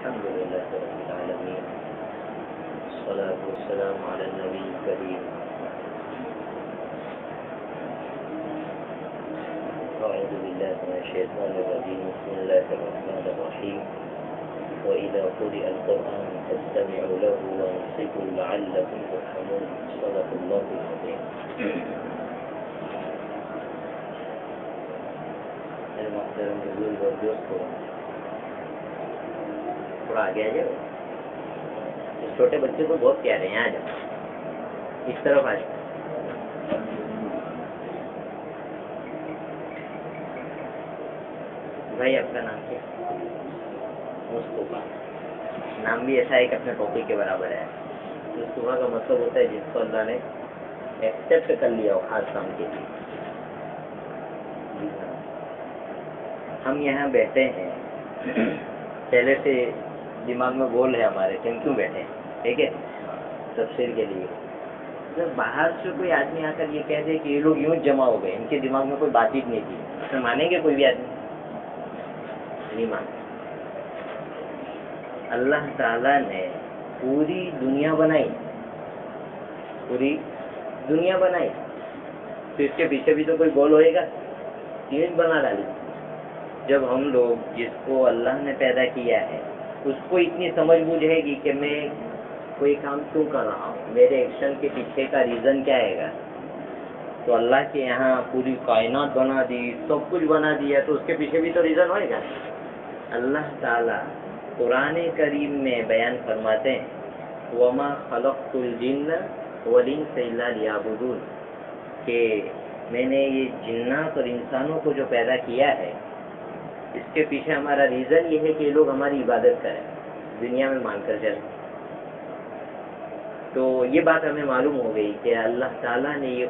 الحمد لله رب العالمين والصلاة والسلام على النبي الكريم أعوذ بالله من الشيطان الرجيم بسم الله الرحمن الرحيم وإذا قرئ القرآن فاستمعوا له وانصتوا لعلكم ترحمون صدق الله العظيم. محترم بزرگ اور دوستوں، تھوڑا آگے آ جاؤ. اس چھوٹے بچے کو بہت پیارے ہیں، آ جاؤ اس طرف آ جاؤ. بھائی آپ کا نام کیا؟ مصطفیٰ. نام بھی ایسا ہے کہ اپنے ٹاپک کے برابر ہے. مصطفیٰ کا مطلب ہوتا ہے جس کو اللہ نے ایکسپٹ کر لیا ہو خاص کام کے لیے. ہم یہاں بیٹھے ہیں، پہلے سے دماغ میں گول ہے ہمارے کہ ہم کیوں بیٹھے ہیں، ٹھیک ہے، تفسیر کے لیے. جب باہر سے کوئی آدمی آ کر یہ کہہ دے کہ یہ لوگ یوں جمع ہو گئے، ان کے دماغ میں کوئی بات چیت نہیں تھی، تو مانیں گے کوئی بھی آدمی؟ نہیں مانتے. اللہ تعالیٰ نے پوری دنیا بنائی، پوری دنیا بنائی، تو اس کے پیچھے بھی تو کوئی گول ہوئے گا. چیز بنا ڈالی. جب ہم لوگ جس کو اللہ نے پیدا کیا ہے اس کو اتنی سمجھ بوجھ ہے گی کہ میں کوئی کام کیوں کر رہا ہوں، میرے ایکشن کے پیچھے کا ریزن کیا ہے گا، تو اللہ کے یہاں پوری کائنات بنا دی، سب کچھ بنا دیا، تو اس کے پیچھے بھی تو ریزن ہوئے گا. اللہ تعالیٰ قرآن کریم میں بیان فرماتے ہیں وَمَا خَلَقْتُ الْجِنَّ وَالْإِنسَ إِلَّا لِيَعْبُدُونِ، کہ میں نے یہ جنات اور انسانوں کو جو پیدا کیا ہے اس کے پیچھے ہمارا ریزن یہ ہے کہ یہ لوگ ہماری عبادت کریں، دنیا میں مان کر چلیں. تو یہ بات ہمیں معلوم ہو گئی کہ اللہ تعالیٰ نے یہ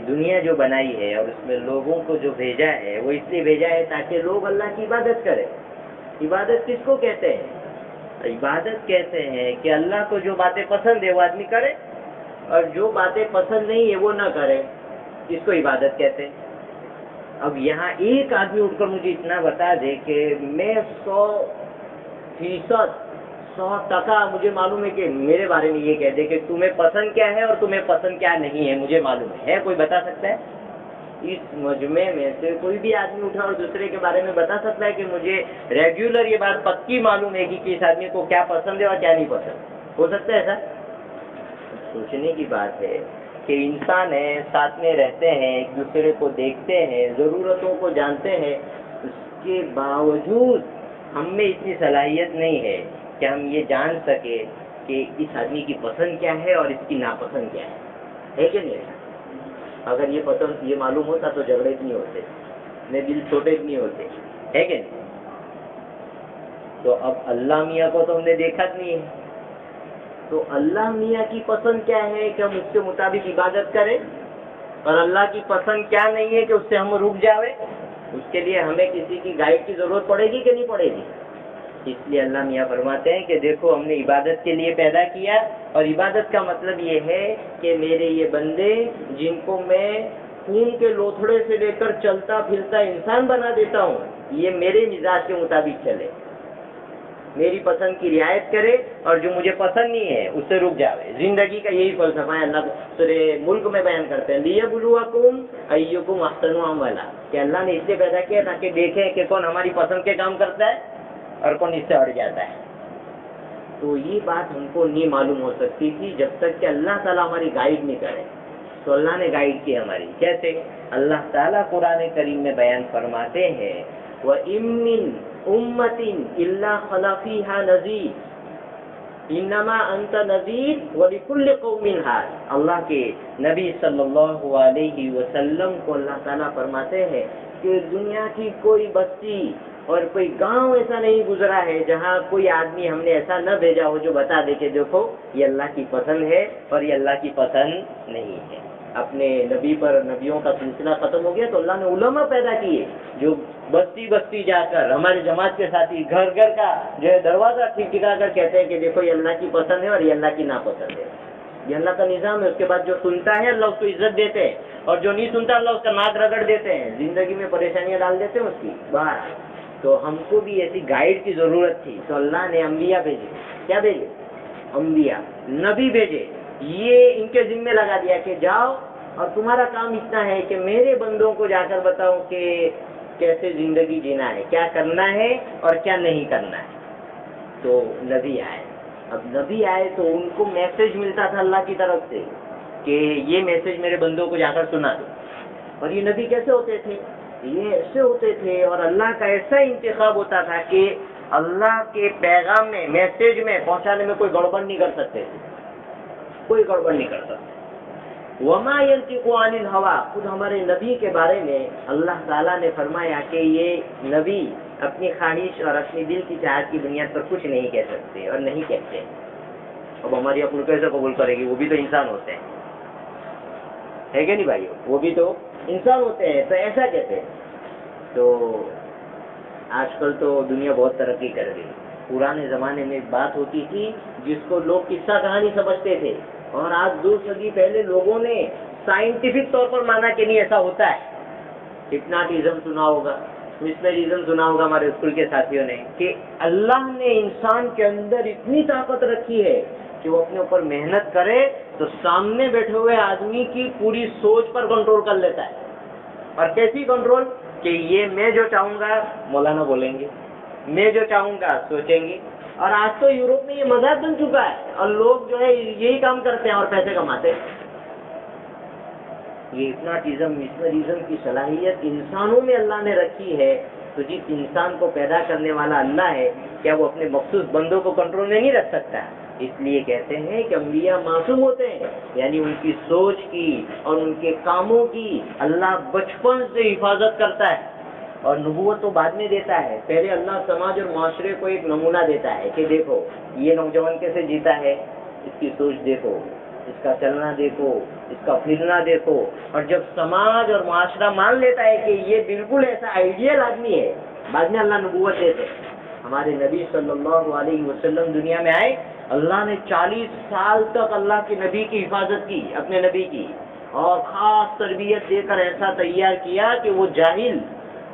دنیا جو بنائی ہے اور اس میں لوگوں کو جو بھیجا ہے وہ اس لیے بھیجا ہے تاکہ لوگ اللہ کی عبادت کریں. عبادت کس کو کہتے ہیں؟ عبادت کہتے ہیں کہ اللہ کو جو باتیں پسند ہے وہ آدمی کرے اور جو باتیں پسند نہیں ہے وہ نہ کرے. اس کو عبادت کہتے ہیں. اب یہاں ایک آدمی اٹھ کر مجھے اتنا بتا دے کہ میں 100% مجھے معلوم ہے کہ میرے بارے میں یہ کہہ دے کہ تمہیں پسند کیا ہے اور تمہیں پسند کیا نہیں ہے مجھے معلوم ہے. کوئی بتا سکتا ہے؟ اس مجمع میں سے کوئی بھی آدمی اٹھا اور دوسرے کے بارے میں بتا سکتا ہے کہ مجھے ریگولر یہ بات پکی معلوم ہے کہ اس آدمی کو کیا پسند ہے اور کیا نہیں پسند؟ ہو سکتا ہے ایسا؟ سوچنے کی بات ہے کہ انسان ہیں، ساتھ میں رہتے ہیں، ایک دوسرے کو دیکھتے ہیں، ضرورتوں کو جانتے ہیں، اس کے باوجود ہم میں اتنی صلاحیت نہیں ہے کہ ہم یہ جان سکے کہ اس آدمی کی پسند کیا ہے اور اس کی ناپسند کیا ہے کہ نہیں؟ اگر یہ پسند یہ معلوم ہوتا تو جھگڑے نہیں ہوتے، میں دل چھوٹے نہیں ہوتے، ہے کہ نہیں؟ تو اب اللہ میاں کو تو ہم نے دیکھا نہیں ہے، تو اللہ میاں کی پسند کیا ہے کہ ہم اس کے مطابق عبادت کریں، اور اللہ کی پسند کیا نہیں ہے کہ اس سے ہم رک جاوے. اس کے لیے ہمیں کسی کی گائیڈ کی ضرورت پڑے گی کہ نہیں پڑے گی؟ اس لیے اللہ میاں فرماتے ہیں کہ دیکھو ہم نے عبادت کے لیے پیدا کیا، اور عبادت کا مطلب یہ ہے کہ میرے یہ بندے جن کو میں خون کے لوتھڑے سے لے کر چلتا پھرتا انسان بنا دیتا ہوں، یہ میرے مزاج کے مطابق چلے، میری پسند کی رعایت کرے، اور جو مجھے پسند نہیں ہے اس سے رک جاوے. زندگی کا یہی فلسفہ ہے. اللہ سورہ ملک میں بیان کرتے ہیں لِيَبْلُوَكُمْ أَيُّكُمْ أَحْسَنُ عَمَلًا، کہ اللہ نے اس لیے پیدا کیا تاکہ دیکھیں کہ کون ہماری پسند کے کام کرتا ہے اور کون اس سے ہٹ جاتا ہے. تو یہ بات ہم کو نہیں معلوم ہو سکتی تھی جب تک کہ اللہ تعالیٰ ہماری گائیڈ نہیں کرے. تو اللہ نے گائیڈ کی ہماری. کیسے؟ اللہ تعالیٰ قرآن کریم میں بیان فرماتے ہیں وَإِن مِّن أُمَّةٍ إِلَّا خَلَا فِيهَا نَذِيرٌ إِنَّمَا أَنْتَ نَذِيرٌ وَلِكُلِّ قَوْمٍ هَادٍ. اللہ کے نبی صلی اللہ علیہ وسلم کو اللہ تعالیٰ فرماتے ہیں کہ دنیا کی کوئی بستی اور کوئی گاؤں ایسا نہیں گزرا ہے جہاں کوئی آدمی ہم نے ایسا نہ بھیجا ہو جو بتا دے کہ دیکھو یہ اللہ کی پسند ہے اور یہ اللہ کی پسند نہیں ہے. اپنے نبی پر نبیوں کا سلسلہ ختم ہو گیا تو اللہ نے علماء پیدا کیے جو بستی بستی جا کر ہمارے جماعت کے ساتھی گھر گھر کا جو ہے دروازہ ٹھکا کر کہتے ہیں کہ دیکھو یہ اللہ کی پسند ہے اور یہ اللہ کی ناپسند ہے. یہ اللہ کا نظام ہے. اس کے بعد جو سنتا ہے اللہ اس کو عزت دیتے ہیں اور جو نہیں سنتا اللہ اس کا ناک رگڑ دیتے ہیں، زندگی میں پریشانیاں ڈال دیتے ہیں اس کی باہر. تو ہم کو بھی ایسی گائیڈ کی ضرورت تھی، تو اللہ نے انبیاء بھیجے. کیا بھیجے؟ انبیاء، نبی بھیجے. یہ ان کے ذمے لگا دیا کہ جاؤ اور تمہارا کام اتنا ہے کہ میرے بندوں کو جا کر بتاؤ کہ کیسے زندگی جینا ہے، کیا کرنا ہے اور کیا نہیں کرنا ہے. تو نبی آئے. اب نبی آئے تو ان کو میسج ملتا تھا اللہ کی طرف سے کہ یہ میسج میرے بندوں کو جا کر سنا دو. اور یہ نبی کیسے ہوتے تھے؟ یہ ایسے ہوتے تھے اور اللہ کا ایسا انتخاب ہوتا تھا کہ اللہ کے پیغام میں، میسج میں پہنچانے میں کوئی گڑبڑ نہیں کر سکتے تھے، کوئی گڑبڑ نہیں کر سکتے. وما ينطق عن الهوى، خود ہمارے نبی کے بارے میں اللہ تعالیٰ نے فرمایا کہ یہ نبی اپنی خواہش اور اپنی دل کی چاہت کی بنیاد پر کچھ نہیں کہہ سکتے اور نہیں کہتے. اب ہماری عقل کیسے قبول کرے گی؟ وہ بھی تو انسان ہوتے ہیں، ہے کہ نہیں بھائی؟ وہ بھی تو انسان ہوتے ہیں، تو ایسا کہتے ہیں. تو آج کل تو دنیا بہت ترقی کر گئی. پرانے زمانے میں ایک بات ہوتی تھی جس کو لوگ قصہ کہانی سمجھتے تھے، اور آج 2 صدی پہلے لوگوں نے سائنٹیفک طور پر مانا کہ نہیں ایسا ہوتا ہے. ہپناٹزم سنا ہوگا، مسمرزم سنا ہوگا ہمارے اسکول کے ساتھیوں نے، کہ اللہ نے انسان کے اندر اتنی طاقت رکھی ہے کہ وہ اپنے اوپر محنت کرے تو سامنے بیٹھے ہوئے آدمی کی پوری سوچ پر کنٹرول کر لیتا ہے. اور کیسی کنٹرول؟ کہ یہ میں جو چاہوں گا مولانا بولیں گے، میں جو چاہوں گا سوچیں گے. اور آج تو یورپ میں یہ مذاق بن چکا ہے اور لوگ جو ہے یہی کام کرتے ہیں اور پیسے کماتے ہیں. یہ ہپناٹزم، مسمرزم کی صلاحیت انسانوں میں اللہ نے رکھی ہے. تو جس انسان کو پیدا کرنے والا اللہ ہے، کیا وہ اپنے مخصوص بندوں کو کنٹرول میں نہیں رکھ سکتا؟ اس لیے کہتے ہیں کہ انبیاء معصوم ہوتے ہیں، یعنی ان کی سوچ کی اور ان کے کاموں کی اللہ بچپن سے حفاظت کرتا ہے. اور نبوت تو بعد میں دیتا ہے، پہلے اللہ سماج اور معاشرے کو ایک نمونہ دیتا ہے کہ دیکھو یہ نوجوان کیسے جیتا ہے، اس کی سوچ دیکھو، اس کا چلنا دیکھو، اس کا پھرنا دیکھو. اور جب سماج اور معاشرہ مان لیتا ہے کہ یہ بالکل ایسا آئیڈیل آدمی ہے، بعد میں اللہ نبوت دیتے. ہمارے نبی صلی اللہ علیہ وسلم دنیا میں آئے، اللہ نے 40 سال تک اللہ کے نبی کی حفاظت کی، اپنے نبی کی، اور خاص تربیت دے کر ایسا تیار کیا کہ وہ جاہل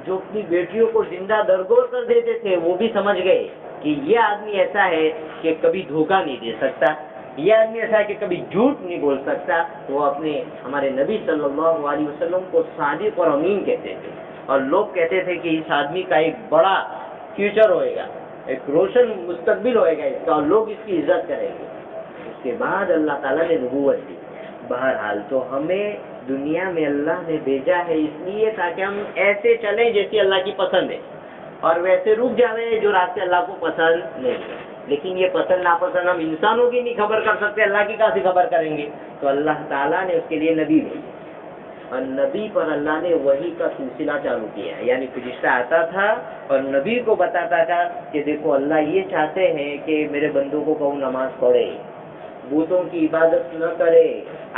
جو اپنی بیٹیوں کو زندہ درگور کر دیتے تھے وہ بھی سمجھ گئے کہ یہ آدمی ایسا ہے کہ کبھی دھوکہ نہیں دے سکتا، یہ آدمی ایسا ہے کہ کبھی جھوٹ نہیں بول سکتا. وہ اپنے ہمارے نبی صلی اللہ علیہ وسلم کو صادق اور امین کہتے تھے. اور لوگ کہتے تھے کہ اس آدمی کا ایک بڑا فیوچر ہوئے گا، ایک روشن مستقبل ہوئے گا اس کا، اور لوگ اس کی عزت کریں گے. اس کے بعد اللہ تعالیٰ نے نبوت دی. بہرحال تو ہمیں دنیا میں اللہ نے بھیجا ہے اس لیے تاکہ ہم ایسے چلیں جیسی اللہ کی پسند ہے، اور ویسے رک جاوے جو راستے اللہ کو پسند نہیں ہے. لیکن یہ پسند ناپسند ہم انسانوں کی نہیں خبر کر سکتے، اللہ کی کہاں سے خبر کریں گے؟ تو اللہ تعالیٰ نے اس کے لیے نبی بھیجے، اور نبی پر اللہ نے وحی کا سلسلہ چالو کیا. یعنی فرشتہ آتا تھا اور نبی کو بتاتا تھا کہ دیکھو اللہ یہ چاہتے ہیں کہ میرے بندوں کو کہوں نماز پڑھے، بتوں کی عبادت نہ کرے،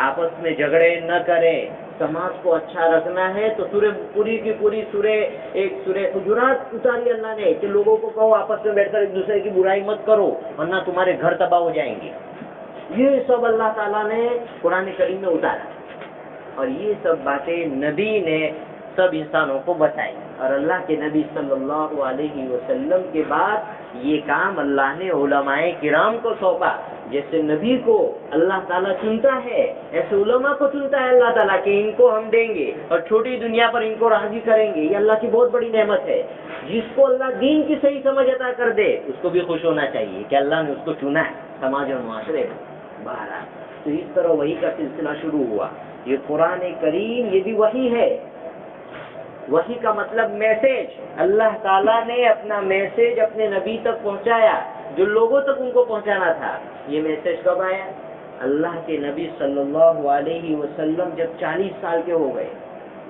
آپس میں جھگڑے نہ کرے، سماج کو اچھا رکھنا ہے. تو سورہ پوری کی پوری سورہ حجرات اتاری اللہ نے کہ لوگوں کو کہو آپس میں بیٹھ کر ایک دوسرے کی برائی مت کرو ورنہ تمہارے گھر تباہ ہو جائیں گے. یہ سب اللہ تعالیٰ نے قرآن کریم میں اتارا، اور یہ سب باتیں نبی نے سب انسانوں کو بتائی. اور اللہ کے نبی صلی اللہ علیہ وسلم کے بعد یہ کام اللہ نے علماء کرام کو سونپا. جیسے نبی کو اللہ تعالیٰ چنتا ہے، ایسے علماء کو چنتا ہے اللہ تعالیٰ کہ ان کو ہم دیں گے اور چھوٹی دنیا پر ان کو راضی کریں گے. یہ اللہ کی بہت بڑی نعمت ہے. جس کو اللہ دین کی صحیح سمجھ عطا کر دے اس کو بھی خوش ہونا چاہیے کہ اللہ نے اس کو چنا ہے سماج اور معاشرے میں. بہرحال تو اس طرح وحی کا سلسلہ شروع ہوا. یہ قرآن کریم یہ بھی وحی ہے. وحی کا مطلب میسج. اللہ تعالیٰ نے اپنا میسج اپنے نبی تک پہنچایا جو لوگوں تک ان کو پہنچانا تھا. یہ میسج کب آیا؟ اللہ کے نبی صلی اللہ علیہ وسلم جب 40 سال کے ہو گئے،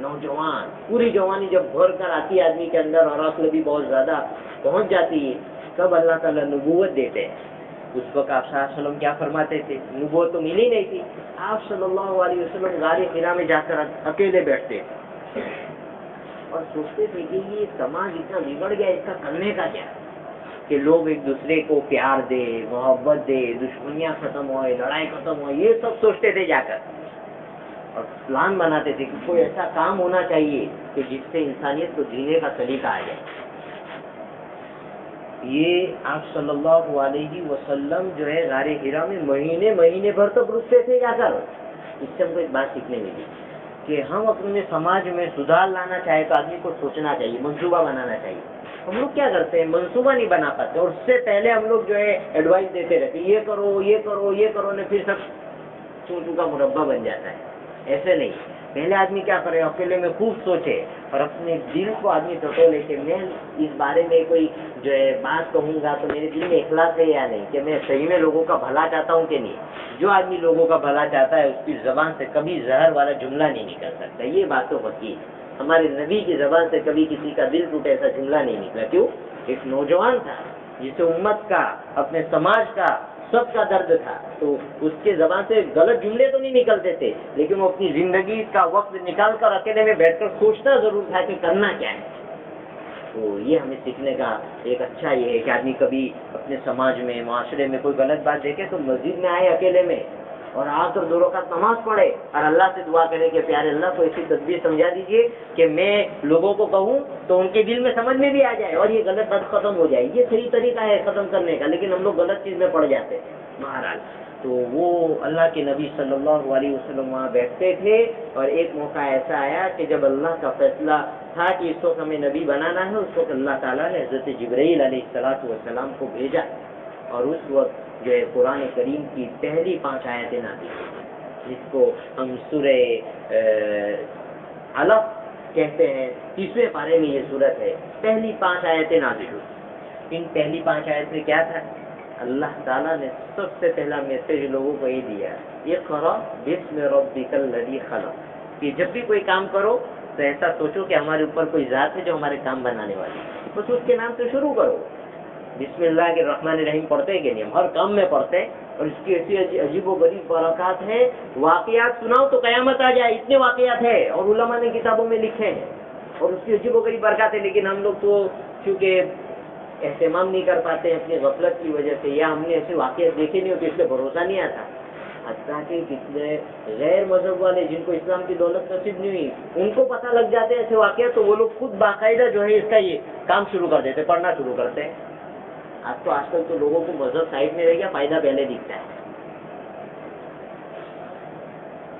نوجوان، پوری جوانی جب بھر کر آتی ہے آدمی کے اندر اور عقل بھی بہت زیادہ پہنچ جاتی ہے، تب اللہ تعالیٰ نبوت دیتے ہیں. اس وقت آپ صلی اللہ علیہ وسلم کیا فرماتے تھے؟ نبوت تو ملی نہیں تھی. آپ صلی اللہ علیہ وسلم غار حرا میں جا کر اکیلے بیٹھتے اور سوچتے تھے کہ یہ سماج اتنا بگڑ گیا، اس کا کرنے کا کیا؟ کہ لوگ ایک دوسرے کو پیار دے، محبت دے، دشمنیاں ختم ہوئے، لڑائی ختم ہوئے، یہ سب سوچتے تھے جا کر. اور پلان بناتے تھے کہ کوئی ایسا کام ہونا چاہیے کہ جس سے انسانیت کو جینے کا سلیقہ آ جائے. یہ آپ صلی اللہ علیہ وسلم جو ہے غار حرا میں مہینے بھر تک رکتے تھے جا کر. اس سے ہم کو ایک بات سیکھنے ملی کہ ہم اپنے سماج میں سدھار لانا چاہے تو آدمی کو سوچنا چاہیے, منصوبہ بنانا چاہیے. ہم لوگ کیا کرتے ہیں, منصوبہ نہیں بنا پاتے, اور اس سے پہلے ہم لوگ جو ہے ایڈوائز دیتے رہتے, یہ کرو یہ کرو یہ کرو, نے پھر سب چونچو کا مربع بن جاتا ہے. ایسے نہیں, پہلے آدمی کیا کرے, اکیلے میں خوب سوچے اور اپنے دل کو آدمی ٹٹولے کہ میں اس بارے میں کوئی جو ہے بات کہوں گا تو میرے دل میں اخلاص ہے یا نہیں, کہ میں صحیح میں لوگوں کا بھلا چاہتا ہوں کہ نہیں. جو آدمی لوگوں کا بھلا چاہتا ہے اس کی زبان سے کبھی زہر والا جملہ نہیں نکل سکتا. یہ بات تو حقیقی ہے. ہمارے نبی کی زبان سے کبھی کسی کا دل ٹوٹے ایسا جملہ نہیں نکلا. کیوں؟ ایک نوجوان تھا جسے امت کا, اپنے سماج کا, سب کا درد تھا, تو اس کے زبان سے غلط جملے تو نہیں نکلتے تھے, لیکن وہ اپنی زندگی کا وقت نکال کر اکیلے میں بیٹھ کر سوچتا ضرور تھا کہ کرنا کیا ہے. تو یہ ہمیں سیکھنے کا ایک اچھا یہ ہے کہ آدمی کبھی اپنے سماج میں, معاشرے میں کوئی غلط بات دیکھے تو مسجد میں آئے اکیلے میں اور آ کر 2 رکعت نماز پڑھے اور اللہ سے دعا کرے کہ پیارے اللہ کو ایسی تدبیر سمجھا دیجیے کہ میں لوگوں کو کہوں تو ان کے دل میں سمجھ میں بھی آ جائے اور یہ غلط بات ختم ہو جائے. یہ صحیح طریقہ ہے ختم کرنے کا, لیکن ہم لوگ غلط چیز میں پڑ جاتے ہیں بہرحال. تو وہ اللہ کے نبی صلی اللہ علیہ وسلم وہاں بیٹھتے تھے, اور ایک موقع ایسا آیا کہ جب اللہ کا فیصلہ تھا کہ اس وقت ہمیں نبی بنانا ہے, اس وقت اللہ تعالیٰ نے حضرت جبرائیل علیہ السلام کو بھیجا, اور اس وقت جو ہے قرآن کریم کی پہلی 5 آیتیں نازل ہوئی, جس کو ہم سورہ علق کہتے ہیں. 30ویں پارے میں یہ سورت ہے. پہلی 5 آیتیں نازل ہوئی. ان پہلی 5 آیت میں کیا تھا؟ اللہ تعالیٰ نے سب سے پہلا میسج لوگوں کو یہ دیا, اقرأ بسم ربک الذی خلق, کہ جب بھی کوئی کام کرو تو ایسا سوچو کہ ہمارے اوپر کوئی ذات ہے جو ہمارے کام بنانے والی ہے, بس اس کے نام سے شروع کرو. بسم اللہ کے الرحمن الرحیم پڑھتے ہیں کہ نہیں؟ ہم ہر کام میں پڑھتے ہیں, اور اس کی ایسی عجیب و غریب برکات ہیں. واقعات سناؤ تو قیامت آ جائے, اتنے واقعات ہیں, اور علماء نے کتابوں میں لکھے ہیں, اور اس کی عجیب و غریب برکات ہے. لیکن ہم لوگ تو چونکہ اہتمام نہیں کر پاتے ہیں اپنی غفلت کی وجہ سے, یا ہم نے ایسے واقعات دیکھے نہیں ہوتے اس لیے بھروسہ نہیں آتا. حتیٰ کہ کتنے غیر مذہب والے جن کو اسلام کی دولت نصیب نہیں ہوئی, ان کو پتہ لگ جاتے ہیں ایسے واقعات, تو وہ لوگ خود باقاعدہ جو ہے اس کا یہ کام شروع کر دیتے, پڑھنا شروع کرتے ہیں. آج کل تو لوگوں کو مذہب سائڈ میں رہ گیا, فائدہ پہلے دکھتا ہے.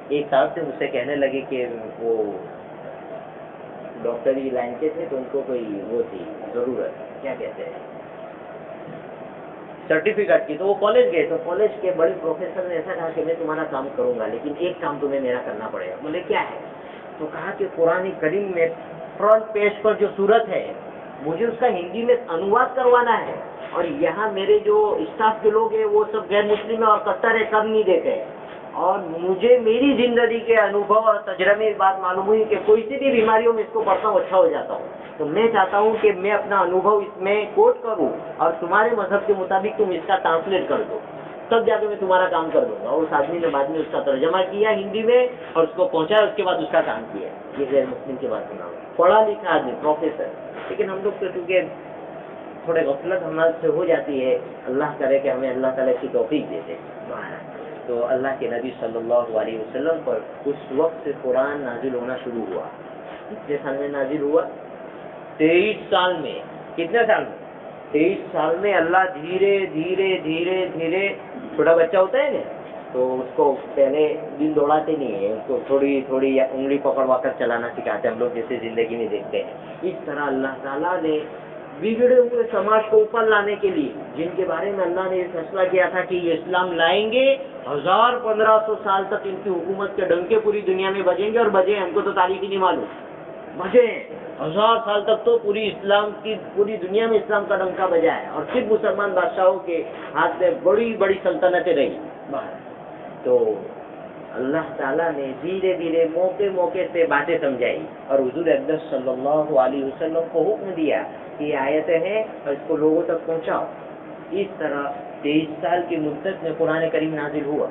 ایک صاحب سے مجھ سے کہنے لگے کہ وہ ڈاکٹری لائن کے تھے, تو ان کو کوئی وہ تھی ضرورت, کیا کہتے ہیں, سرٹیفکیٹ کی, تو وہ کالج گئے. تو کالج کے بڑے پروفیسر نے ایسا کہا کہ میں تمہارا کام کروں گا, لیکن ایک کام تمہیں میرا کرنا پڑے گا. بولے کیا ہے؟ تو کہا کہ قرآن کریم میں فرنٹ پیج پر جو صورت ہے مجھے اس کا ہندی میں انواد کروانا ہے, اور یہاں میرے جو اسٹاف کے لوگ ہیں وہ سب غیر مسلم ہیں اور کٹر ہے, کم نہیں دیتے, اور مجھے میری زندگی کے انوبھو اور تجربے میں بات معلوم ہوئی کہ کوئی سی بھی بیماریوں میں اس کو پڑھتا ہوں اچھا ہو جاتا ہوں. تو میں چاہتا ہوں کہ میں اپنا انوبھو اس میں کوٹ کروں, اور تمہارے مذہب کے مطابق تم اس کا ٹرانسلیٹ کر دو, تب جا کے میں تمہارا کام کر دوں گا. اور اس آدمی نے بعد میں اس کا ترجمہ کیا ہندی میں اور اس کو پہنچایا, اس کے بعد اس کا کام کیا. یہ غیر مسلم کی بات سنا, پڑھا لکھا آدمی, پروفیسر. لیکن ہم لوگ تو چونکہ تھوڑے غفلت ہمارے سے ہو جاتی ہے, اللہ کرے کہ ہمیں اللہ تعالیٰ کی توفیق دے دے. تو اللہ کے نبی صلی اللہ علیہ وسلم پر اس وقت سے قرآن نازل ہونا شروع ہوا. کتنے سال میں نازل ہوا؟ 23 سال میں. کتنے سال میں؟ 23 سال میں اللہ دھیرے دھیرے دھیرے دھیرے, چھوٹا بچہ ہوتا ہے نا تو اس کو پہلے دل دوڑاتے نہیں ہیں, اس کو تھوڑی تھوڑی انگلی پکڑوا کر چلانا سکھاتے ہیں, ہم لوگ جیسے زندگی میں دیکھتے ہیں. اس طرح اللہ تعالیٰ نے بگڑے ہوئے سماج کو اوپر لانے کے لیے, جن کے بارے میں اللہ نے یہ فیصلہ کیا تھا کہ یہ اسلام لائیں گے, 1500 سال تک ان کی حکومت کے ڈنکے پوری دنیا میں بجیں گے, اور بجے, ہم کو تو تاریخ ہی نہیں معلوم, بجے 1000 سال تک تو پوری دنیا میں اسلام کا ڈنکا بجا ہے, اور صرف مسلمان بادشاہوں کے ہاتھ میں بڑی بڑی سلطنتیں رہی باہر. تو اللہ تعالیٰ نے دھیرے دھیرے موقع سے باتیں سمجھائی, اور حضور اقدس صلی اللہ علیہ وسلم کو حکم دیا کہ یہ آیتیں ہیں اور اس کو لوگوں تک پہنچاؤ. اس طرح 23 سال کی مدت میں قرآن کریم نازل ہوا.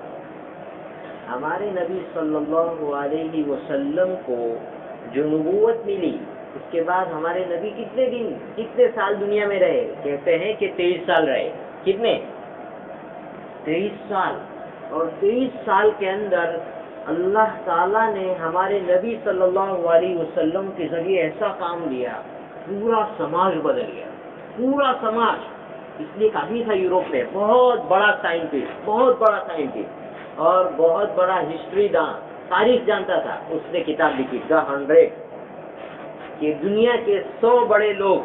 ہمارے نبی صلی اللہ علیہ وسلم کو جو نبوت ملی, اس کے بعد ہمارے نبی کتنے سال دنیا میں رہے؟ کہتے ہیں کہ 23 سال رہے. کتنے؟ 23 سال. اور 23 سال کے اندر اللہ تعالیٰ نے ہمارے نبی صلی اللہ علیہ وسلم کے ذریعے ایسا کام لیا, پورا سماج بدل گیا, پورا سماج. اس لیے ایک آدمی تھا یوروپ میں، بہت بڑا سائنٹسٹ اور بہت بڑا ہسٹری دان، تاریخ جانتا تھا. اس نے کتاب لکھی دا 100 کہ دنیا کے 100 بڑے لوگ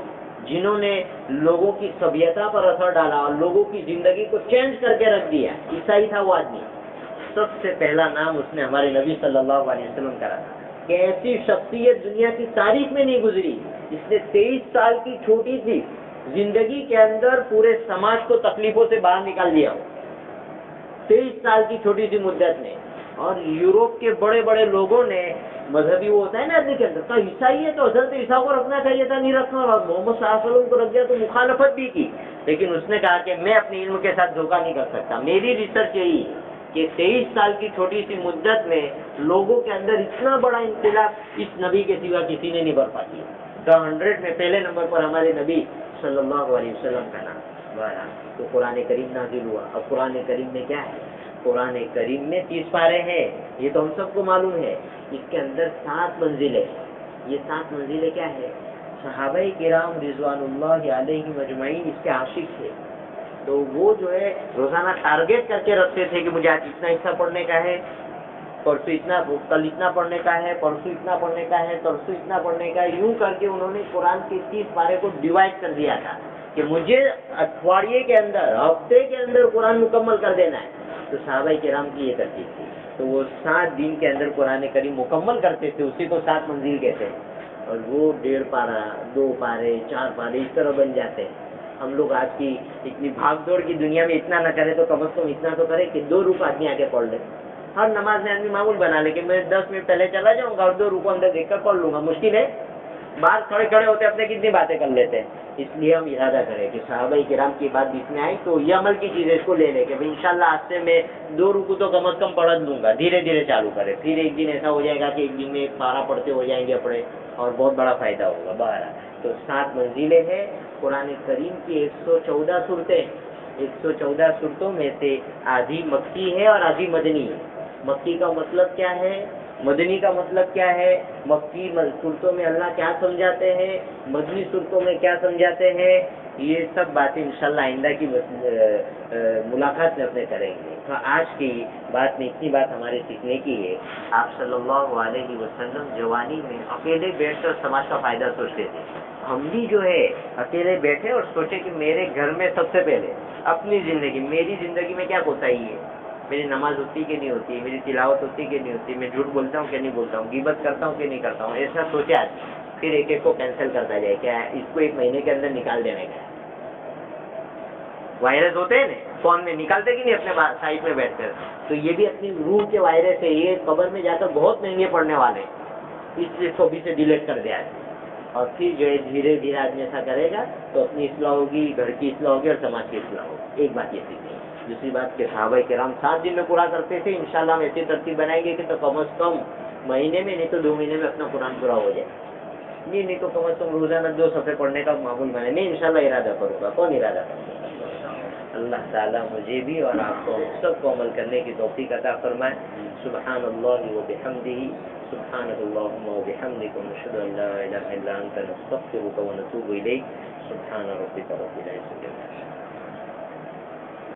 جنہوں نے لوگوں کی سبھیتا پر اثر ڈالا اور لوگوں کی زندگی کو چینج کر کے رکھ دیا. عیسائی تھا وہ آدمی. سب سے پہلا نام اس نے ہمارے نبی صلی اللہ علیہ وسلم کا رکھا کہ ایسی شخصیت دنیا کی تاریخ میں نہیں گزری. اس نے 23 سال کی چھوٹی سی زندگی کے اندر پورے سماج کو تکلیفوں سے باہر نکال دیا. 23 سال کی چھوٹی سی مدت میں. اور یوروپ کے بڑے بڑے لوگوں نے مذہبی وہ ہوتا ہے نا آدمی کے اندر، تو عیسائی ہے تو حضرت عیسیٰ کو رکھنا چاہیے تھا، نہیں رکھنا، اور محمد صلی اللہ علیہ وسلم کو رکھ دیا تو مخالفت بھی کی. لیکن اس نے کہا کہ میں اپنے علم کے ساتھ دھوکہ نہیں کر سکتا. میری ریسرچ یہی کہ 23 سال کی چھوٹی سی مدت میں لوگوں کے اندر اتنا بڑا انقلاب اس نبی کے سوا کسی نے نہیں برپا کیا. دا 100 میں پہلے نمبر پر ہمارے نبی صلی اللہ علیہ وسلم کا نام. تو قرآن کریم نازل ہوا. اب قرآن کریم میں کیا ہے؟ قرآن کریم میں 30 پارے ہیں، یہ تو ہم سب کو معلوم ہے. اس کے اندر 7 منزلیں. یہ 7 منزلیں کیا ہے؟ صحابہ کرام رضوان اللہ علیہ مجمعین اس کے عاشق تھے. تو وہ جو ہے روزانہ ٹارگیٹ کر کے رکھتے تھے کہ مجھے آج اتنا حصہ پڑھنے کا ہے، پرسوں اتنا، کل اتنا پڑھنے کا ہے، پرسوں اتنا پڑھنے کا ہے، پرسوں اتنا پڑھنے کا ہے. یوں کر کے انہوں نے قرآن کے 30 پارے کو ڈیوائڈ کر دیا تھا کہ مجھے اٹھواڑیے کے اندر، ہفتے کے اندر قرآن مکمل کر دینا ہے. تو صحابہ کرام کی یہ ترتیب تھی. تو وہ 7 دن کے اندر قرآن کریم مکمل کرتے تھے. اسی کو 7 منزل کہتے ہیں. اور وہ 1.5 پارہ، 2 پارے، 4 پارے اس طرح بن جاتے ہیں. ہم لوگ آج کی اتنی بھاگ دوڑ کی دنیا میں اتنا نہ کرے تو کم از کم اتنا تو کرے کہ 2 رکوع آدمی آگے پڑھ لے. ہر نماز میں آدمی معمول بنا لے کہ میں 10 منٹ پہلے چلا جاؤں گا اور 2 رکوع اندر دیکھ کر پڑھ لوں گا. مشکل ہے. باہر کھڑے کھڑے ہوتے اپنے کتنی باتیں کر لیتے ہیں. اس لیے ہم ارادہ کریں کہ صحابہ کرام کی بات جس میں آئی تو یہ عمل کی چیز ہے، اس کو لے لے کہ انشاءاللہ آج سے میں 2 رکوع تو کم از کم پڑھ لوں گا. دھیرے دھیرے چالو کرے. پھر ایک دن ایسا ہو جائے گا کہ ایک دن میں 1 پارہ پڑھتے ہو جائیں گے اپنے، اور بہت بڑا فائدہ ہوگا. باہر تو 7 منزلیں ہیں. قرآن کریم کی 114 صورتیں. 114 صورتوں میں سے آدھی مکی ہے اور آدھی مدنی ہے. مکی کا مطلب کیا ہے، مدنی کا مطلب کیا ہے، مکی صورتوں میں اللہ کیا سمجھاتے ہیں، مدنی صورتوں میں کیا سمجھاتے ہیں، یہ سب باتیں انشاءاللہ آئندہ کی ملاقات میں اپنے کریں گے. تو آج کی بات میں اتنی بات ہمارے سیکھنے کی ہے. آپ صلی اللہ علیہ وسلم جوانی میں اکیلے بیٹھ کر سماج کا فائدہ سوچتے تھے. ہم بھی جو ہے اکیلے بیٹھے اور سوچے کہ میرے گھر میں سب سے پہلے اپنی زندگی، میری زندگی میں کیا کوتاہی ہے. میری نماز ہوتی کہ نہیں ہوتی، میری تلاوت ہوتی کہ نہیں ہوتی، میں جھوٹ بولتا ہوں کہ نہیں بولتا ہوں، غیبت کرتا ہوں کہ نہیں کرتا ہوں. ایسا سوچے آج. پھر ایک ایک کو کینسل کرتا جائے. کیا ہے، اس کو 1 مہینے کے اندر نکال دینے کا. وائرس ہوتے ہیں نا فون میں، نکالتے کہ نہیں اپنے سائٹ میں بیٹھ کر. تو یہ بھی اپنی روح کے وائرس ہے. یہ قبر میں جا کر بہت مہنگے پڑنے والے ہیں. اس چیز کو بھی سے ڈیلیٹ کر دیا ہے. اور پھر جو ہے دھیرے دھیرے آدمی ایسا کرے گا تو اپنی اصلاح ہوگی، گھر کی اصلاح ہوگی اور سماج کی اصلاح ہوگی. ایک بات یہ سیکھیں. دوسری بات کہ صحابہ کرام 7 دن میں پورا کرتے تھے. انشاءاللہ ہم ایسی ترتیب بنائیں گے کہ تو کم از کم مہینے میں، نہیں تو 2 مہینے میں اپنا قرآن پورا ہو جائے. نہیں تو کم از کم روزانہ 2 صفحے پڑھنے کا معمول بنائیں. میں انشاءاللہ ارادہ کروں گا. کون ارادہ کروں گا؟ اللہ تعالیٰ مجھے بھی اور آپ کو سب کو عمل کرنے کی توفیق عطا فرمائے. سبحان اللہ و بحمدہ، سبحانک اللہم و بحمدک، نشہد ان لا الہ الا انت، نستغفرک و نتوب الیک. سبحان ربک رب العزۃ عما یصفون.